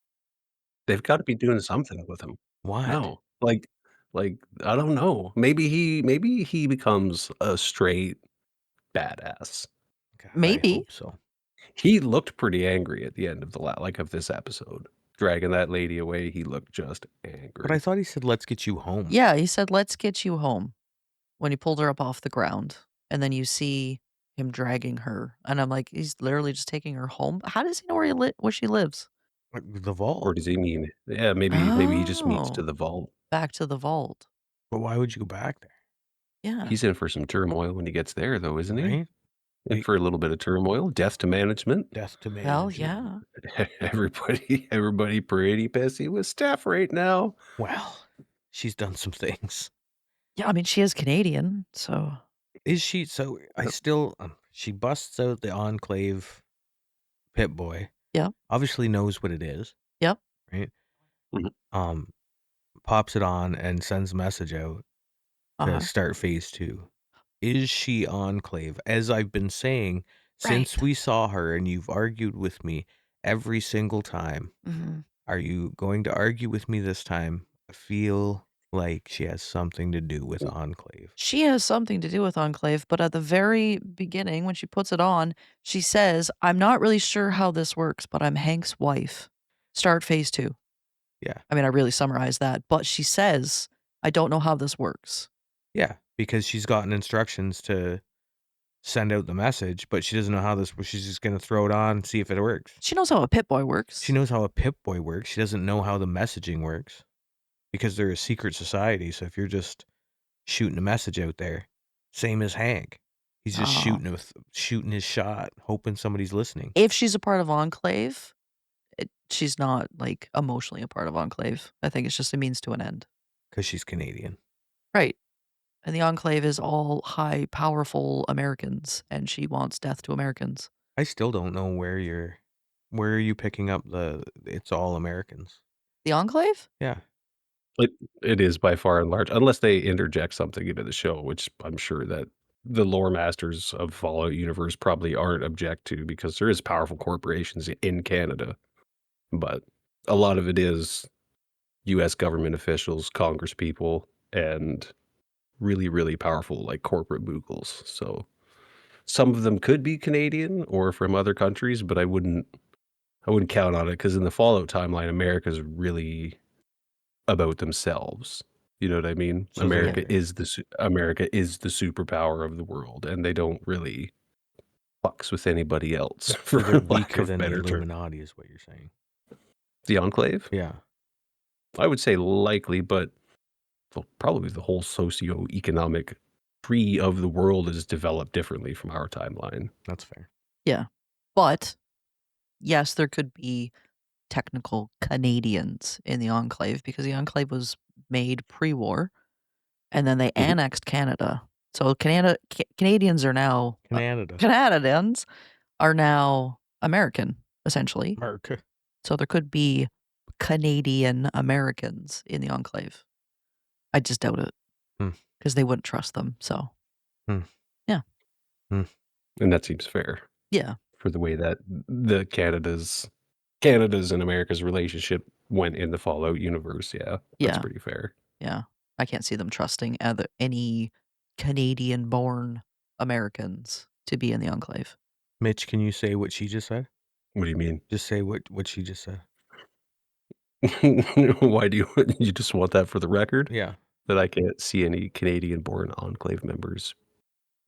They've got to be doing something with him. What? No. Like I don't know. Maybe he becomes a straight badass. God, Maybe. I hope so. He looked pretty angry at the end of of this episode. Dragging that lady away, he looked just angry. But I thought he said, "Let's get you home." Yeah, he said, "Let's get you home," when he pulled her up off the ground. And then you see him dragging her. And I'm like, he's literally just taking her home. How does he know where she lives? The vault. Or does he mean, yeah, maybe he just means to Oh. the vault. Back to the vault. But why would you go back there? Yeah. He's in for some turmoil when he gets there, though, isn't he? Right? In for a little bit of turmoil, death to management. Death to Well, management. yeah. Everybody pretty pissy with Steph right now. Well, she's done some things. Yeah, I mean, she is Canadian, so Is she? So I still, she busts out the Enclave Pit Boy. Yep. Obviously knows what it is. Yep. Right. Mhm. Pops it on and sends a message out to Uh-huh. start phase 2. Is she Enclave? As I've been saying since Right. we saw her, and you've argued with me every single time. Mhm. Are you going to argue with me this time? I feel like she has something to do with Enclave. She has something to do with Enclave, but at the very beginning, when she puts it on, she says, "I'm not really sure how this works, but I'm Hank's wife. Start phase 2." Yeah. I mean, I really summarized that, but she says, "I don't know how this works." Yeah, because she's gotten instructions to send out the message, but she doesn't know how this works. She's just going to throw it on, see if it works. She knows how a Pit Boy works. She knows how a Pip Boy works. She doesn't know how the messaging works because they're a secret society. So if you're just shooting a message out there, same as Hank. He's just shooting his shot, hoping somebody's listening. If she's a part of Enclave, she's not like emotionally a part of Enclave. I think it's just a means to an end. Because she's Canadian. Right. And the Enclave is all high, powerful Americans, and she wants death to Americans. I still don't know where you're Where are you picking up the it's all Americans? The Enclave? Yeah. It is by far and large, unless they interject something into the show, which I'm sure that the lore masters of Fallout universe probably aren't object to because there is powerful corporations in Canada, but a lot of it is US government officials, congress people, and really, really powerful like corporate moogles. So some of them could be Canadian or from other countries, but I wouldn't count on it because in the Fallout timeline, America's really about themselves. You know what I mean? So they're America is the superpower of the world, and they don't really fucks with anybody else, so for they're lack weaker of than the better term. Illuminati is what you're saying. The Enclave? Yeah. I would say likely, but probably the whole socio-economic tree of the world is developed differently from our timeline. That's fair. Yeah. But yes, there could be technical Canadians in the Enclave because the Enclave was made pre-war and then they Mhm. annexed Canada. So Canadians are now Canada. Canadians are now American, essentially. America. So there could be Canadian Americans in the Enclave. I just doubt it Hmm. because they wouldn't trust them. So And that seems fair yeah, for the way that the Canada's and America's relationship went in the Fallout universe. Yeah, that's yeah, pretty fair. yeah. I can't see them trusting any Canadian-born Americans to be in the Enclave. Mitch, can you say what she just said? What do you mean? Just say what she just said. Why do you just want that for the record? Yeah. That I can't see any Canadian-born Enclave members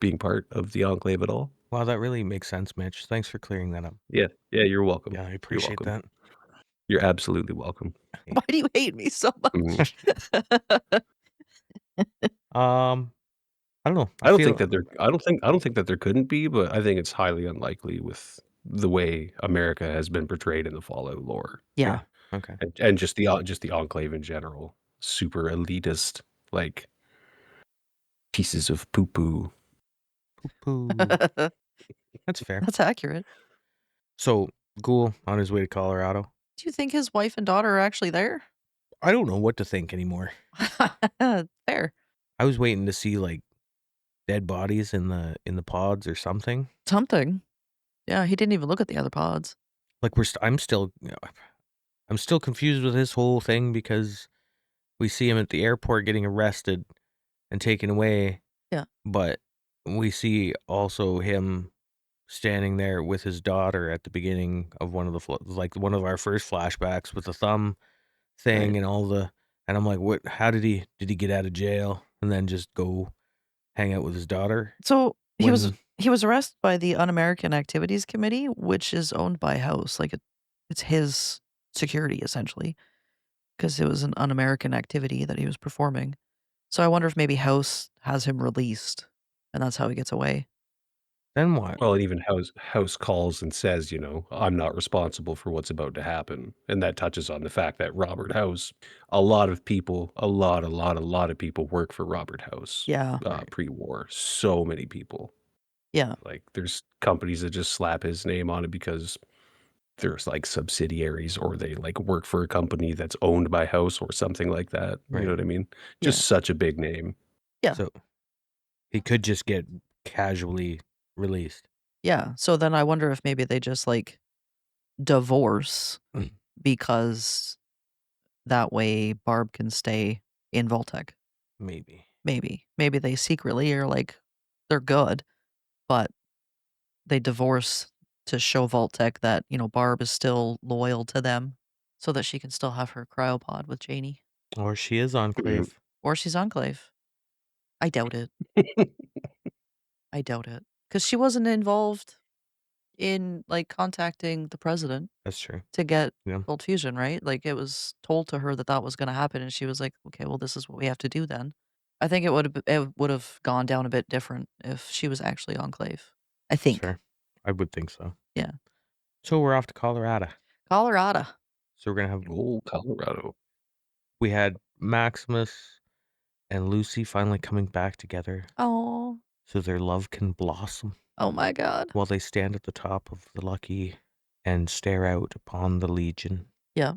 being part of the Enclave at all? Wow, that really makes sense, Mitch. Thanks for clearing that up. Yeah, you're welcome. Yeah, I You're appreciate welcome. that. You're absolutely welcome. Why do you hate me so much? I don't know. I don't think that there couldn't be, but I think it's highly unlikely with the way America has been portrayed in the Fallout lore. Yeah. Okay. And just the Enclave in general. Super elitist, like pieces of poo-poo. Poo. That's fair. That's accurate. So, Ghoul on his way to Colorado. Do you think his wife and daughter are actually there? I don't know what to think anymore. Fair. I was waiting to see like dead bodies in the pods or something. Something. Yeah, he didn't even look at the other pods. Like I'm still confused with this whole thing because we see him at the airport getting arrested and taken away. Yeah. But we see also him standing there with his daughter at the beginning of one of our first flashbacks with the thumb thing Right. and I'm like, what? How did he get out of jail and then just go hang out with his daughter? So he was When- arrested by the Un-American Activities Committee, which is owned by House. Like it's his security essentially, because it was an Un-American activity that he was performing. So I wonder if maybe House has him released, and that's how he gets away. Then what? Well, and even House calls and says, I'm not responsible for what's about to happen. And that touches on the fact that Robert House, a lot of people work for Robert House. Yeah. Pre-war. So many people. Yeah. Like there's companies that just slap his name on it because there's like subsidiaries or they like work for a company that's owned by House or something like that. Right. You know what I mean? Yeah. Just such a big name. Yeah. So he could just get casually released. Yeah. So then I wonder if maybe they just like divorce Mm. because that way Barb can stay in Voltec. Maybe. Maybe they secretly are like they're good, but they divorce to show Voltec that, Barb is still loyal to them so that she can still have her cryopod with Janie. Or she is Enclave. Or she's Enclave. I doubt it. I doubt it. Because she wasn't involved in, like, contacting the president That's true. to get Yeah. cold fusion, right? Like, it was told to her that that was gonna happen, and she was like, "Okay, well, this is what we have to do then." I think it would've gone down a bit different if she was actually Enclave. I That's think. fair. I would think so. Yeah. So we're off to Colorado. Colorado. So we're gonna have Oh, Colorado. we had Maximus and Lucy finally coming back together Oh. so their love can blossom Oh my god. while they stand at the top of the lucky and stare out upon the Legion. Yeah.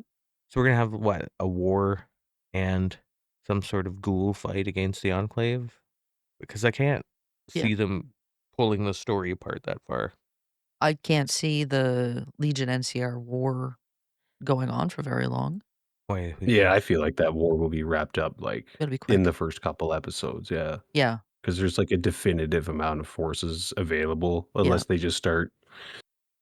So we're gonna have what, a war and some sort of ghoul fight against the Enclave? Because I can't Yeah. see them pulling the story apart that far. I can't see the Legion NCR war going on for very long. Wait, who Yeah, I cares? feel like that war will be wrapped up, like, It'll be in quick. the first couple episodes, yeah. Yeah. Because there's, like, a definitive amount of forces available, Yeah. unless they just start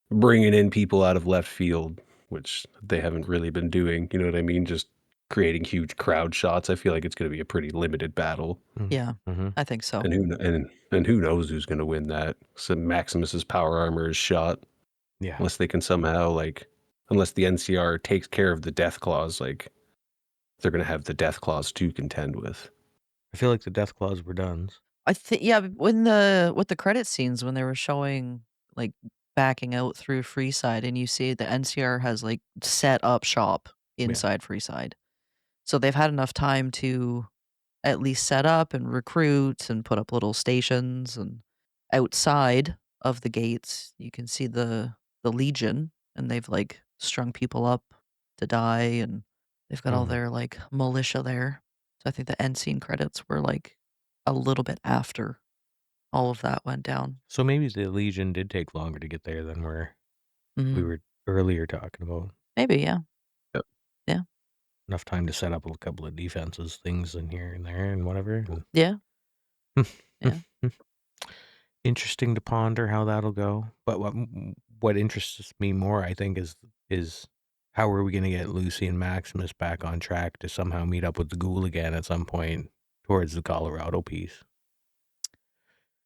bringing in people out of left field, which they haven't really been doing, you know what I mean? Just creating huge crowd shots. I feel like it's gonna be a pretty limited battle, Yeah. Mm-hmm. I think so. and who knows who's gonna win that. So Maximus's power armor is shot, Yeah. unless they can somehow, like unless the NCR takes care of the Death Claws, like, they're gonna have the Death Claws to contend with. I feel like the Death Claws were done. I think when with the credit scenes when they were showing like backing out through Freeside and you see the NCR has like set up shop inside Freeside. So they've had enough time to at least set up and recruit and put up little stations and outside of the gates you can see the Legion and they've like strung people up to die and they've got all Mhm. their like militia there. So I think the end scene credits were like a little bit after all of that went down. So maybe the Legion did take longer to get there than we Mhm. were earlier talking about. Maybe, yeah. Yep. Yeah. Enough time to set up a couple of defenses, things in here and there and whatever. Yeah. Yeah. Interesting to ponder how that'll go. But what interests me more, I think, is how are we going to get Lucy and Maximus back on track to somehow meet up with the Ghoul again at some point towards the Colorado piece,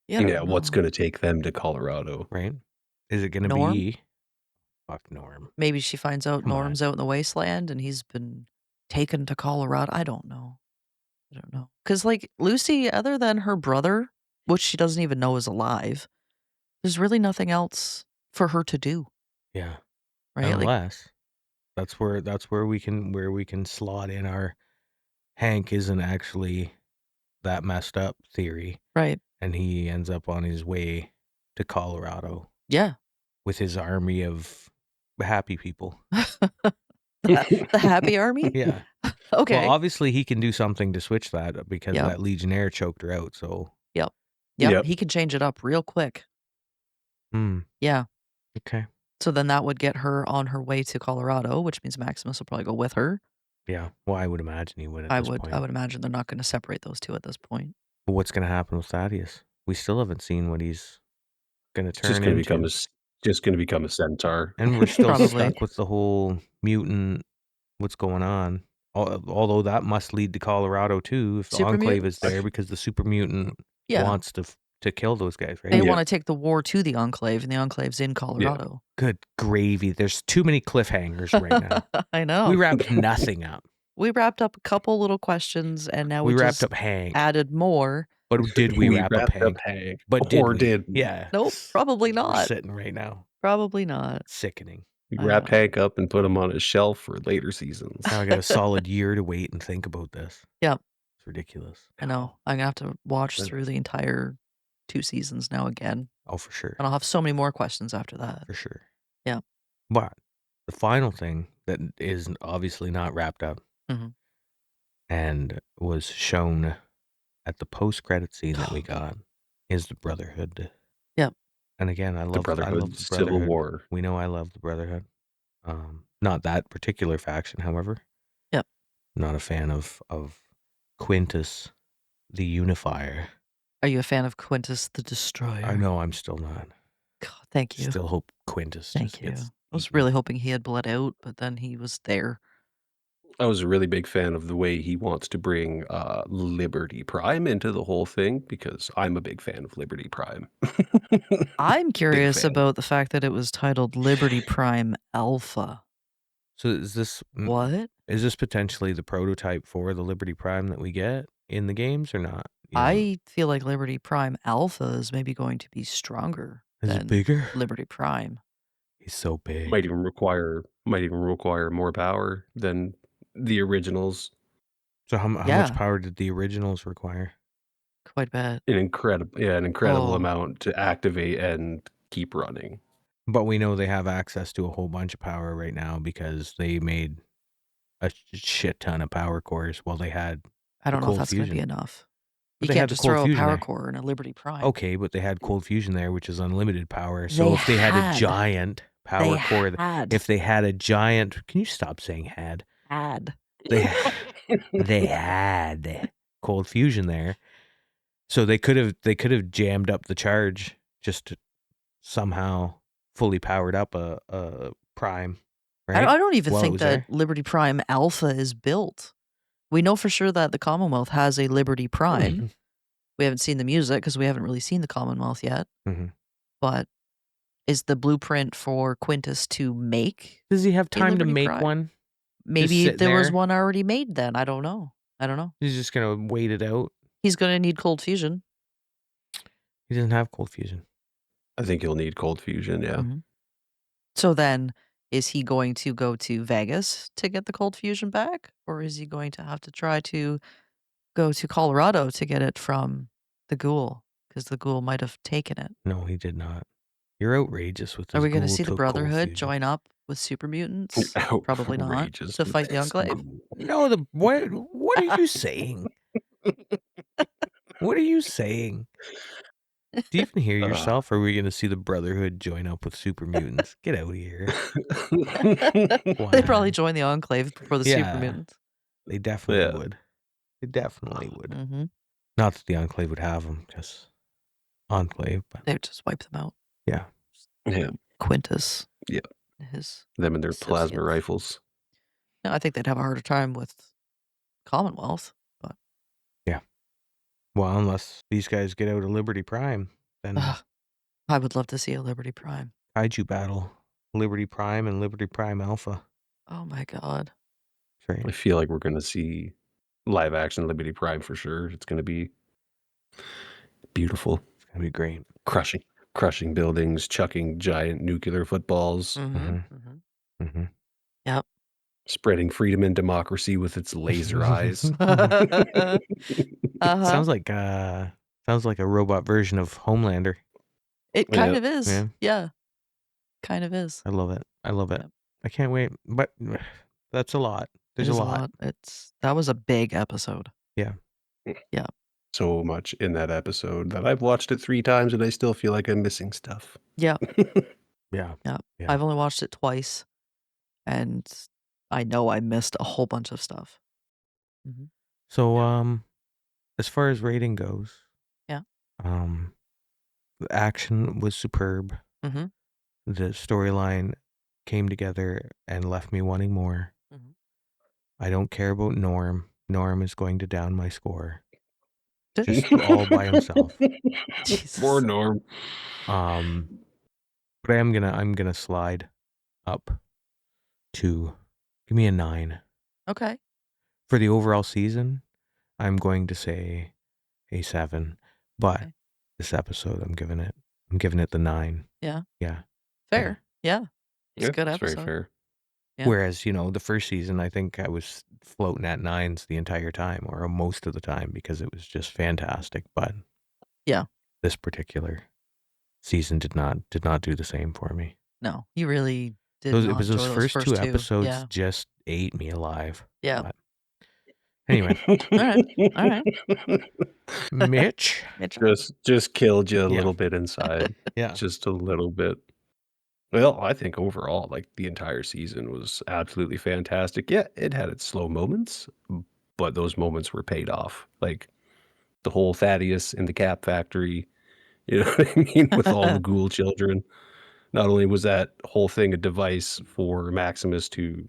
Yeah, I Yeah, don't what's know. gonna take them to Colorado? right? Is it going to Norm? be fuck Norm? Maybe she finds out Come on. Norm's out in the wasteland and he's been taken to Colorado. I don't know. I don't know. Because, like, Lucy, other than her brother, which she doesn't even know is alive, there's really nothing else for her to do, Yeah. right? Like, Unless that's where we can slot in our Hank isn't actually that messed up theory, right. and he ends up on his way to Colorado Yeah. with his army of happy people. The happy army? Yeah. Well, Okay. obviously he can do something to switch that because Yep. that Legionnaire choked her out. So, Yep. Yep. He can change it up real quick. Yeah. okay. So then that would get her on her way to Colorado, which means Maximus will probably go with her. Yeah. Well, I would imagine he would at this point. I would imagine they're not gonna separate those 2 at this point. But what's going to happen with Thaddeus? We still haven't seen what he's going to It's just turn gonna into. become a centaur. And we're still Probably. stuck with the whole mutant, what's going on. Although that must lead to Colorado too, if the Super Enclave is mutants? there, because the super mutant Yeah. wants to kill those guys, right? They Yeah. wanna take the war to the Enclave, and the Enclave's in Colorado. Good gravy. There's too many cliffhangers right now. I know. We wrapped nothing up. We wrapped up a couple little questions, and now We we wrapped just up Hank. added more. But did we wrap up wrapped Hank? Hank. But did Or we? did Yeah. Nope, probably We're not. sitting right now. Probably not. Sickening. we I wrapped know. Hank up and put him on a shelf for later seasons. Now I got a solid year to wait and think about this. Yep. It's ridiculous. I know. I'm gonna have to watch Then- through the entire 2 seasons now again, Oh, for sure. and I'll have so many more questions after that. For sure. Yeah. But the final thing that is obviously not wrapped up Mhm. and was shown at the post-credit scene that we got is the Brotherhood. Yep. And again, I love the Brotherhood, Brotherhood. Civil War. We know I love the Brotherhood. Not that particular faction, however. Yep. Not a fan of Quintus, the Unifier. Are you a fan of Quintus the Destroyer? I know I'm still not. God, thank you. Still hope Quintus Thank just you. gets I was eaten. really hoping he had bled out, but then he was there. I was a really big fan of the way he wants to bring Liberty Prime into the whole thing, because I'm a big fan of Liberty Prime. I'm curious fan. about the fact that it was titled Liberty Prime Alpha. So is this What? is this potentially the prototype for the Liberty Prime that we get in the games or not? You know, I feel like Liberty Prime Alpha is maybe going to be stronger is it than bigger? Liberty Prime. He's so big. might even require more power than the originals. So how Yeah. much power did the originals require? Quite bad. An incredible Oh. amount to activate and keep running. But we know they have access to a whole bunch of power right now because they made a shit ton of power cores while they had I the don't know if cold that's going to be fusion. enough. But You they can't had the just cold throw a fusion power there. core in a Liberty Prime. Okay, but they had cold fusion there, which is unlimited power. So They if they had a had. giant power They core, had. if they had a giant, can you stop saying had? Had. They had cold fusion there. So they could have jammed up the charge just to somehow fully powered up a prime, right? I don't even While it think was that there. Liberty Prime Alpha is built. We know for sure that the Commonwealth has a Liberty Prime. We haven't seen the music because we haven't really seen the Commonwealth yet. Mhm. But is the blueprint for Quintus to make Does he have a time to Liberty make Prime? one? Maybe sitting there was there? one already made then. I don't know. He's just gonna wait it out. He's going to need cold fusion. He doesn't have cold fusion. I think you'll need cold fusion, yeah. Mhm. So then, is he going to go to Vegas to get the cold fusion back? Or is he going to have to try to go to Colorado to get it from the ghoul? Because the ghoul might have taken it. No, he did not. You're outrageous with this. Are we going to ghoul see the took cold Brotherhood fusion. join up with super mutants? Probably not. Outrageous To with fight the this Enclave? ghoul. No, what are you saying? What are you saying? Do you even hear yourself? Or are we going to see the Brotherhood join up with super mutants? Get out of here. They probably join the Enclave before the super Yeah. mutants. They definitely Yeah. would. They definitely would. Mm-hmm. Not that the Enclave would have them, because Enclave, but They would just wipe them out. yeah. Yeah. Quintus. Yeah. His Them and their plasma associates. rifles. No, I think they'd have a harder time with Commonwealth. But Well, unless these guys get out of Liberty Prime, then I would love to see a Liberty Prime. Kaiju battle. Liberty Prime and Liberty Prime Alpha. Oh my god. That's right. I feel like we're going to see live action Liberty Prime for sure. It's going to be beautiful. It's going to be great. Crushing buildings, chucking giant nuclear footballs, Yep. spreading freedom and democracy with its laser eyes. Uh-huh. Sounds like a robot version of Homelander. It Yeah. kind of is. Yeah. Yeah. Kind of is. I love it. I love it. Yep. I can't wait. But that's a lot. There's It is a lot. That was a big episode. Yeah. Yeah. So much in that episode that I've watched it 3 times and I still feel like I'm missing stuff. Yeah. Yeah. Yeah. Yeah. I've only watched it twice, and I know I missed a whole bunch of stuff. Mhm. So, as far as rating goes, Yeah. the action was superb. Mhm. The storyline came together and left me wanting more. Mhm. I don't care about Norm. Norm is going to down my score. Did- Just all by himself. Jesus. Poor Norm. But I'm gonna slide up to give me a 9. Okay. For the overall season, I'm going to say a 7. But Okay. this episode I'm giving it the 9. Yeah. Yeah. Fair. Yeah. It's a good That's episode. very fair. Yeah. Whereas, the first season, I think I was floating at 9s the entire time, or most of the time, because it was just fantastic. But Yeah. this particular season did not do the same for me. No, you really did It not was enjoy those those first 2 two. episodes Yeah. just ate me alive. Yeah. But anyway, All right. Mitch. Just killed you a Yeah. little bit inside. Yeah. Just a little bit. Well, I think overall, like, the entire season was absolutely fantastic. Yeah, it had its slow moments, but those moments were paid off. Like, the whole Thaddeus in the Cap Factory, you know what I mean? With all the ghoul children. Not only was that whole thing a device for Maximus to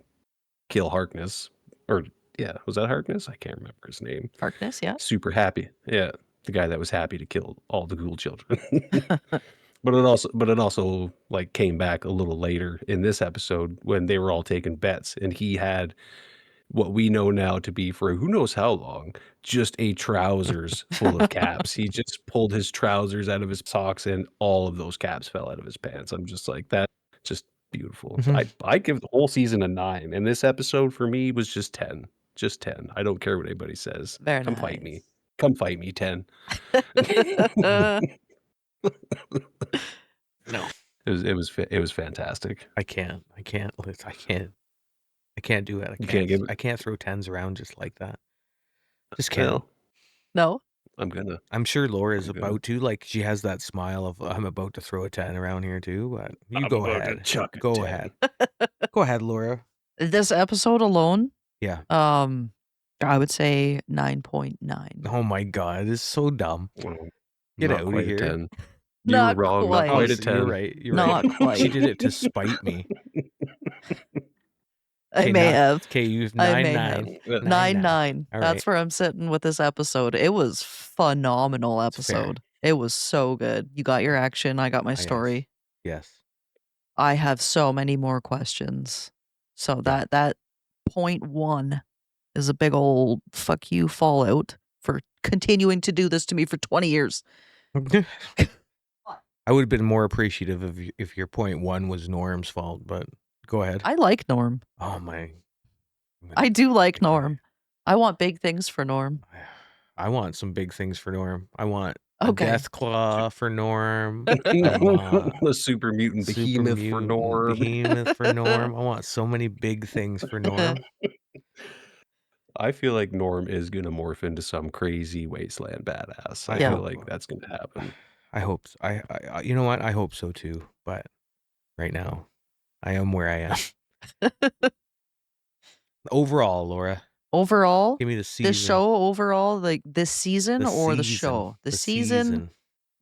kill Harkness, or, yeah, was that Harkness? I can't remember his name. Harkness, yeah. Super happy. Yeah, the guy that was happy to kill all the ghoul children. But it also like came back a little later in this episode when they were all taking bets, and he had what we know now to be, for who knows how long, just a trousers full of caps. He just pulled his trousers out of his socks and all of those caps fell out of his pants. I'm just like, that just beautiful. Mhm. I give the whole season a 9, and this episode for me was just 10. Just 10. I don't care what anybody says. Very Come nice. fight me. Come fight me, 10. No. It was fantastic. I can't do it. You can't give I it. can't throw 10s around just like that. Just can't. Well, No? I'm gonna. I'm sure Laura's I'm gonna. about to. Like, she has that smile of, I'm about to throw a 10 around here too, but you I'm go about to ahead. chuck a Go 10. ahead. Go ahead, Laura. This episode alone, Yeah. I would say 9.9. Oh my God, it's so dumb. Well, Get not out of quite a here. 10. You were Not wrong. Not quite. quite a so you're 10. right. You're Not right. quite. She did it to spite me. I may have. Okay, you've I may 9-9. have. 9-9. 9.9. All That's right. where I'm sitting with this episode. It was phenomenal It's fair. episode. It was so good. You got your action. I got my Yes. story. Yes. I have so many more questions. So Yeah. that 0.1 is a big old fuck you Fallout for continuing to do this to me for 20 years. I would have been more appreciative if your 0.1 was Norm's fault, but go ahead. I like Norm. Oh my. I do like Okay. Norm. I want big things for Norm. I want some big things for Norm. I want a Okay. death claw for Norm. I want The super mutant behemoth for Norm. behemoth for Norm. I want so many big things for Norm. I feel like Norm is gonna morph into some crazy wasteland badass. I Yeah. feel like that's gonna happen. I hope so. I you know what? I hope so too. But right now, I am where I am. Overall, Laura, Overall, give me the season. this show overall, like this season or the season. show? The The season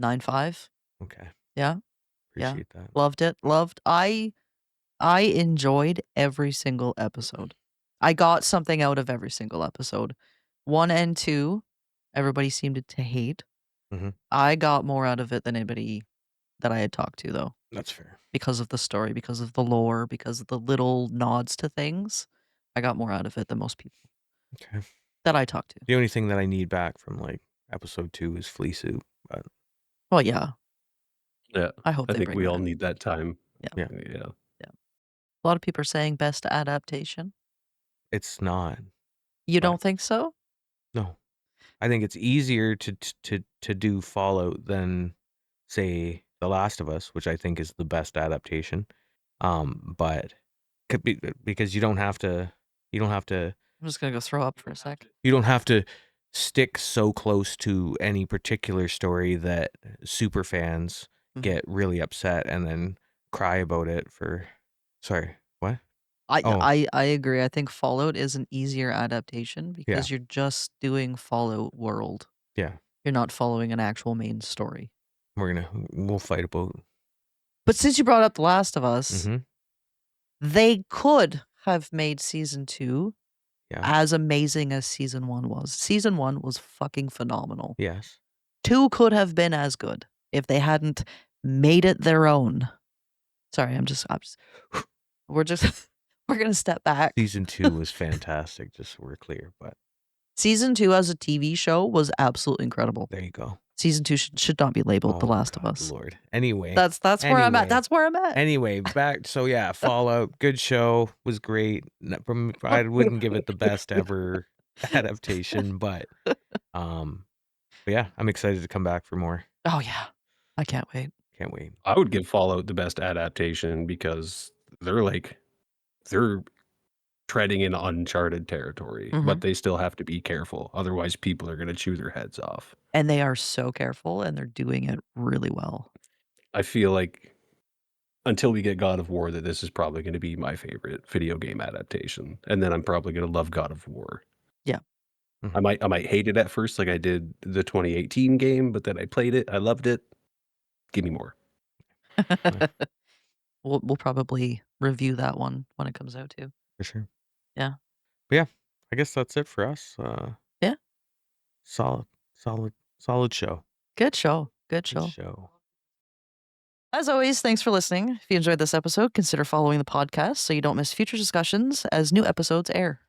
9.5. Okay. Yeah. Appreciate that. Loved it. I enjoyed every single episode. I got something out of every single episode. 1 and 2, everybody seemed to hate. Mhm. I got more out of it than anybody that I had talked to, though, That's fair. because of the story, because of the lore, because of the little nods to things. I got more out of it than most people Okay. that I talked to. The only thing that I need back from like episode 2 is flea soup. But Well, yeah. Yeah. I hope I they think bring we that all in. need that time. Yeah. Yeah. A lot of people are saying best adaptation. it's not. You But- don't think so? No. I think it's easier to do Fallout than, say, The Last of Us, which I think is the best adaptation. But could be because you don't have to I'm just gonna go throw up for a sec. you don't have to stick so close to any particular story that super fans Mhm. get really upset and then cry about it for. Sorry, what? Oh. I agree. I think Fallout is an easier adaptation because you're just doing Fallout world. Yeah, You're not following an actual main story. we'll fight about. But since you brought up The Last of Us, Mhm. they could have made season 2 Yeah. as amazing as season 1 was. Season 1 was fucking phenomenal. Yes. 2 could have been as good if they hadn't made it their own. Sorry, I'm just we're gonna step back. Season 2 was fantastic, just so we're clear. But Season 2 as a TV show was absolutely incredible. there you go. Season 2 should not be labeled The Oh, Last of God, Us. Lord. Anyway. That's where I'm at. Anyway. That's where I'm at. Anyway, back. So yeah, Fallout, good show, was great. I wouldn't give it the best ever adaptation, but yeah, I'm excited to come back for more. Oh yeah, I can't wait. Can't wait. I would give Fallout the best adaptation because they're treading in uncharted territory, but they still have to be careful. Otherwise, people are going to chew their heads off. And they are so careful, and they're doing it really well. I feel like until we get God of War, that this is probably going to be my favorite video game adaptation, and then I'm probably going to love God of War. Yeah. I might hate it at first, like I did the 2018 game, but then I played it, I loved it. Give me more. We'll probably review that one when it comes out too. For sure. Yeah. But yeah, I guess that's it for us. Yeah. Solid show. Good show. Good show. As always, thanks for listening. If you enjoyed this episode, consider following the podcast so you don't miss future discussions as new episodes air.